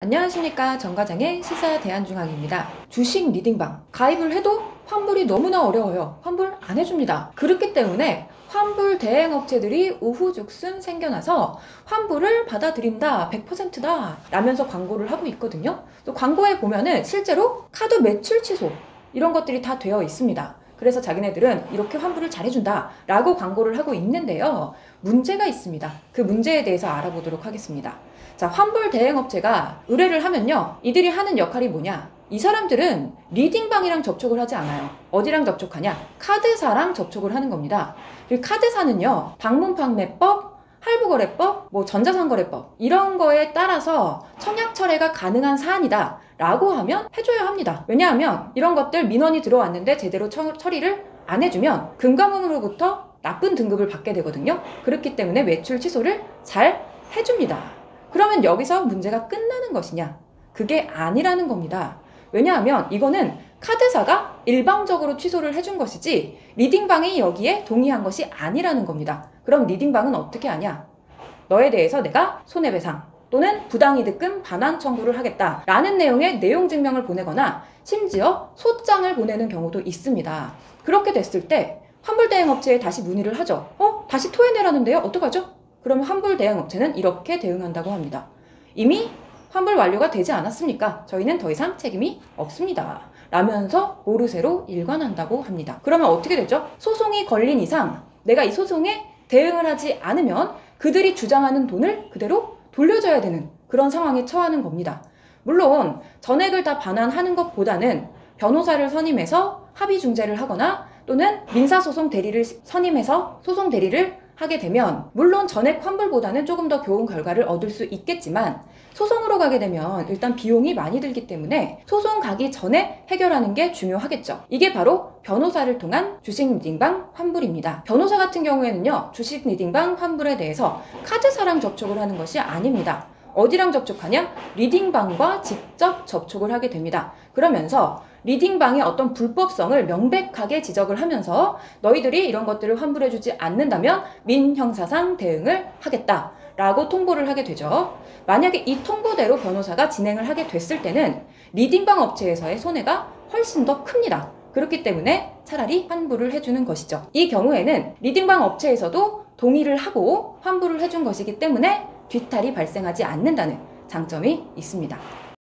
안녕하십니까. 정과장의 시사대안중앙입니다. 주식 리딩방 가입을 해도 환불이 너무나 어려워요. 환불 안 해줍니다. 그렇기 때문에 환불 대행업체들이 우후죽순 생겨나서 환불을 받아들인다 100%다 라면서 광고를 하고 있거든요. 또 광고에 보면은 실제로 카드 매출 취소 이런 것들이 다 되어 있습니다. 그래서 자기네들은 이렇게 환불을 잘해준다 라고 광고를 하고 있는데요. 문제가 있습니다. 그 문제에 대해서 알아보도록 하겠습니다. 자, 환불 대행업체가 의뢰를 하면요, 이들이 하는 역할이 뭐냐? 이 사람들은 리딩방이랑 접촉을 하지 않아요. 어디랑 접촉하냐? 카드사랑 접촉을 하는 겁니다. 그 카드사는요, 방문판매법, 할부거래법, 전자상거래법 이런 거에 따라서 청약철회가 가능한 사안이다 라고 하면 해줘야 합니다. 왜냐하면 이런 것들 민원이 들어왔는데 제대로 처리를 안 해주면 금감원으로부터 나쁜 등급을 받게 되거든요. 그렇기 때문에 매출 취소를 잘 해줍니다. 그러면 여기서 문제가 끝나는 것이냐? 그게 아니라는 겁니다. 왜냐하면 이거는 카드사가 일방적으로 취소를 해준 것이지 리딩방이 여기에 동의한 것이 아니라는 겁니다. 그럼 리딩방은 어떻게 하냐? 너에 대해서 내가 손해배상 또는 부당이득금 반환 청구를 하겠다 라는 내용의 내용 증명을 보내거나 심지어 소장을 보내는 경우도 있습니다. 그렇게 됐을 때 환불대행업체에 다시 문의를 하죠. 다시 토해내라는데요? 어떡하죠? 그러면 환불대행업체는 이렇게 대응한다고 합니다. 이미 환불 완료가 되지 않았습니까? 저희는 더 이상 책임이 없습니다. 라면서 모르쇠로 일관한다고 합니다. 그러면 어떻게 되죠? 소송이 걸린 이상 내가 이 소송에 대응을 하지 않으면 그들이 주장하는 돈을 그대로 돌려줘야 되는 그런 상황에 처하는 겁니다. 물론 전액을 다 반환하는 것보다는 변호사를 선임해서 합의 중재를 하거나 또는 민사소송 대리를 선임해서 소송 대리를 하게 되면 물론 전액 환불보다는 조금 더 좋은 결과를 얻을 수 있겠지만 소송으로 가게 되면 일단 비용이 많이 들기 때문에 소송 가기 전에 해결하는 게 중요하겠죠. 이게 바로 변호사를 통한 주식 리딩방 환불입니다. 변호사 같은 경우에는요, 주식 리딩방 환불에 대해서 카드사랑 접촉을 하는 것이 아닙니다. 어디랑 접촉하냐? 리딩방과 직접 접촉을 하게 됩니다. 그러면서 리딩방의 어떤 불법성을 명백하게 지적을 하면서 너희들이 이런 것들을 환불해주지 않는다면 민형사상 대응을 하겠다 라고 통보를 하게 되죠. 만약에 이 통보대로 변호사가 진행을 하게 됐을 때는 리딩방 업체에서의 손해가 훨씬 더 큽니다. 그렇기 때문에 차라리 환불을 해주는 것이죠. 이 경우에는 리딩방 업체에서도 동의를 하고 환불을 해준 것이기 때문에 뒤탈이 발생하지 않는다는 장점이 있습니다.